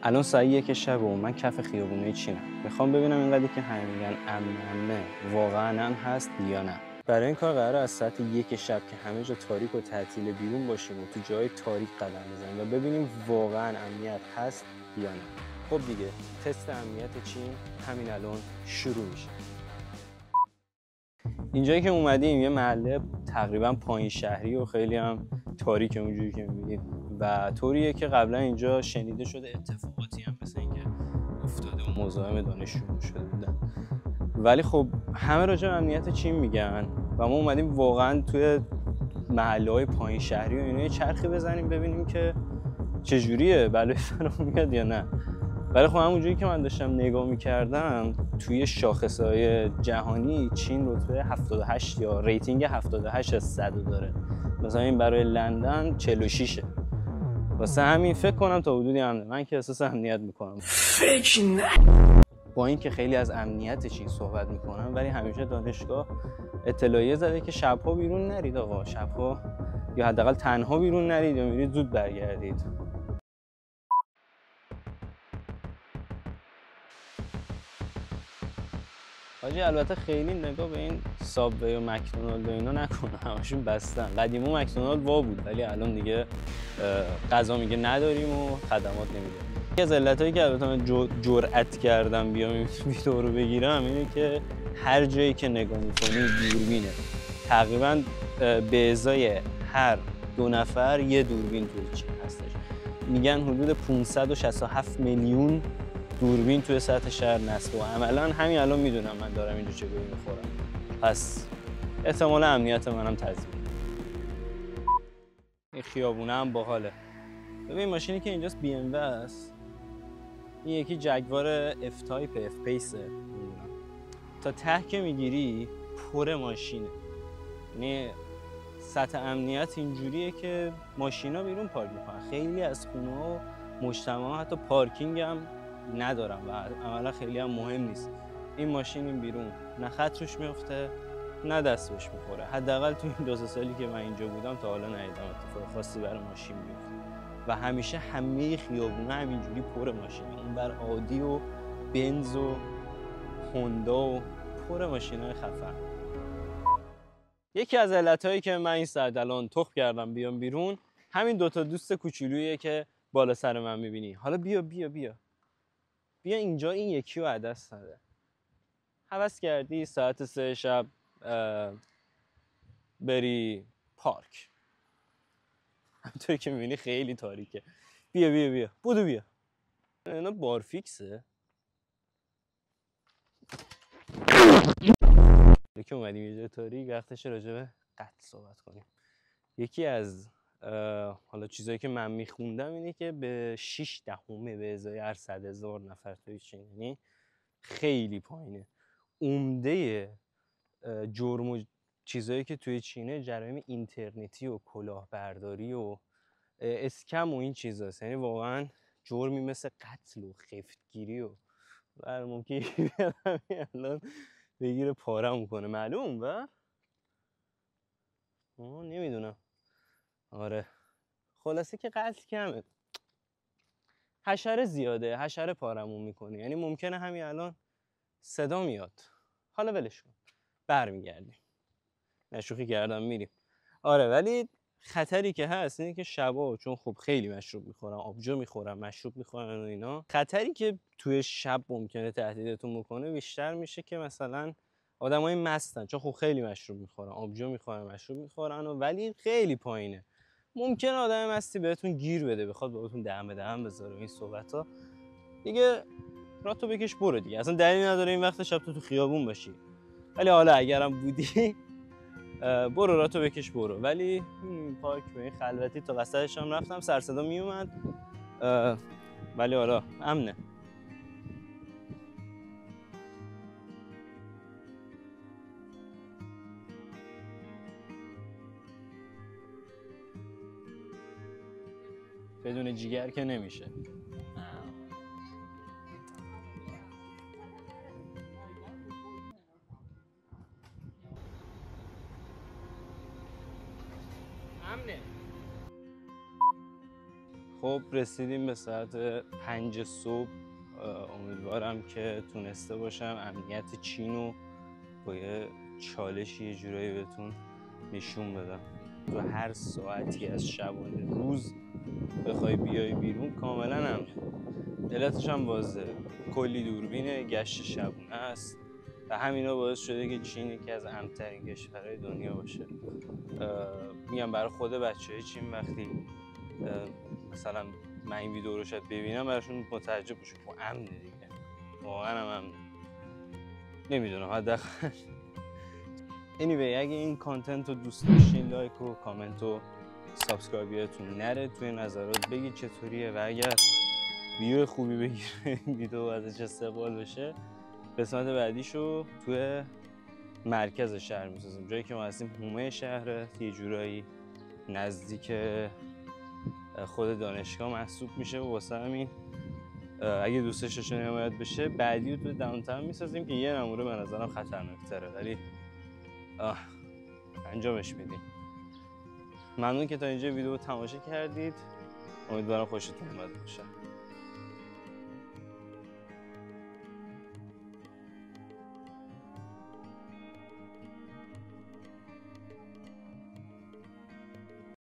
الان ساعت 1 شب و من کف خیابونه چینم. میخوام ببینم اینقدری که همه میگن امنه واقعا هم هست یا نه. برای این کار قراره از ساعت 1 شب که همه جا تاریک و تعطیل بیرون باشیم و تو جای تاریک قدم بزنیم و ببینیم واقعا امنیت هست یا نه. خب دیگه تست امنیت چین همین الان شروع میشه. اینجایی که اومدیم یه محله تقریبا پایین شهری و خیلی هم تاریکه اونجوری که میبینید و طوریه که قبلا اینجا شنیده شده اتفاقاتی هم مثل اینکه افتاده و مزاحم دانشجو شده بودن، ولی خب همه راجع به امنیت چین میگن و ما اومدیم واقعا توی محله‌های پایین شهری و اینا یه چرخی بزنیم ببینیم که چجوریه، بلای سرمون میاد یا نه. ولی خب همونجوری که من داشتم نگاه میکردم توی شاخصهای جهانی چین رتبه 78 یا ریتینگ 78 از 100 داره. مثلا این برای لندن 46ه. واسه همین فکر کنم تا حدودی امنه. من که احساس امنیت میکنم. با اینکه خیلی از امنیت چین صحبت میکنم ولی همیشه دانشگاه اطلاعیه زده که شبها بیرون نرید آقا، شبها یا حداقل تنها بیرون نرید یا میرید زود برگردید. حاجی البته خیلی نگاه به این سابوی و مکدونالد و اینا نکنه، همشون بستن. قدیما مکدونالد وا بود ولی الان دیگه غذا میگه نداریم و خدمات نمیده. یکی از علتایی که البته من جرأت کردم بیام این ویدیو رو بگیرم اینه که هر جایی که نگاه می‌کنی دوربینه. تقریبا به ازای هر 2 نفر یه دوربین توی چین هستش. میگن حدود 567 میلیون دوربین توی سطح شهر نصب و عملا همین الان میدونم من دارم اینجا چه گویی میخورم، پس احتمال امنیت منم تضمین. این خیابونه هم باحاله. ببین ماشینی که اینجاست بی ام و است، این یکی جگوار اف تایپ اف پیسه. تا ته که میگیری پر ماشینه، یعنی سطح امنیت اینجوریه که ماشینا بیرون پارک میکنن. خیلی از خونه‌ها و مجتمع‌ها حتی پارکینگ هم ندارم و عملا خیلی هم مهم نیست. این ماشین این بیرون نه خط روش میفته نه دست بهش میخوره. حداقل تو این 2 سالی که من اینجا بودم تا حالا ندیدم اتفاق خاصی برای ماشین بیفته و همیشه همه خیابونه همینجوری پر ماشینه. اون بر عادی و بنز و هوندا و پر ماشینای خفن. یکی از علتایی که من این ساعت الان تخم کردم بیام بیرون همین 2 تا دوست کوچولوییه که بالا سر من میبینی. حالا بیا اینجا این یکی رو عدس نده. هوس کردی ساعت 3 شب بری پارک، همطوری که میبینی خیلی تاریکه. بیا بودو بیا. اینا بارفیکسه. یکی اومدیم یه جای تاریک وقتش راجع به قتل صحبت کنیم. یکی از حالا چیزایی که من میخوندم اینه که به 6/10 به ازای هر 100,000 نفر توی چین، یعنی خیلی پایینه. عمده جرم و چیزایی که توی چینه جرایم اینترنتی و کلاهبرداری و اسکم و این چیزاست. یعنی واقعا جرمی مثل قتل و خفتگیری و ممکنه الان بگیره پارم کنه. معلوم و نمیدونم. آره خلاصه که قتل کمه، حشره زیاده، حشره پارمون میکنه. یعنی ممکنه همین الان صدا میاد، حالا ولش کن برمیگردیم. نشوخی کردم میریم. آره ولی خطری که هست اینه که شبا چون خب خیلی مشروب میخورن، آبجو میخورن، مشروب میخورن و اینا، خطری که توی شب ممکنه تهدیدتون بکنه بیشتر میشه که مثلا آدمای مستن، چون خب خیلی مشروب میخورن، آبجو میخورن، مشروب میخورن و ولی خیلی پایینه. ممکنه آدم مستی بهتون گیر بده، بخواد باهاتون دم به دم بذاره. این صحبتا دیگه راتو بکش برو دیگه، اصلا دلیلی نداره این وقت شب تو خیابون باشی. ولی حالا اگرم بودی برو راتو بکش برو. ولی پارک به این خلوتی تا وسطش هم رفتم، سر صدا می اومد ولی حالا امنه. بدون جیگر که نمیشه. امنه. خب رسیدیم به ساعت 5 صبح. امیدوارم که تونسته باشم امنیت چین رو با یه چالش یه جورایی بهتون نشون بدم. تو هر ساعتی از شبانه روز بخوای بیای بیرون کاملا امنه. علتش هم واضحه، کلی دوربین گشت شبونه است و همینا باعث شده که چین یکی از امن‌ترین کشورهای دنیا باشه. میگم برای خود بچه‌های چین وقتی مثلا من این ویدیو رو شاید ببینم براشون متعجب بشه که امنه دیگه، واقعا هم امنه. نمیدونم حداقل anyway اگه این کانتنت رو دوست داشتین لایک و کامنت و سابسکرایبتون نره، توی نظرات بگید چطوریه و اگر ویو خوبی بگیره ویدیو ازش استقبال بشه قسمت بعدیشو توی مرکز شهر میسازیم. جایی که ما هستیم حومه شهره، یه جورایی نزدیک خود دانشگاه محسوب میشه و واسه همین اگه دوستش داشتین حمایت بشه بعدی رو توی داونتاون میسازیم که یه نموره به نظرم خطرناک‌تره ولی انجامش میدیم. ممنون که تا اینجا ویدیو رو تماشا کردید، امیدوارم خوشتون اومده باشه.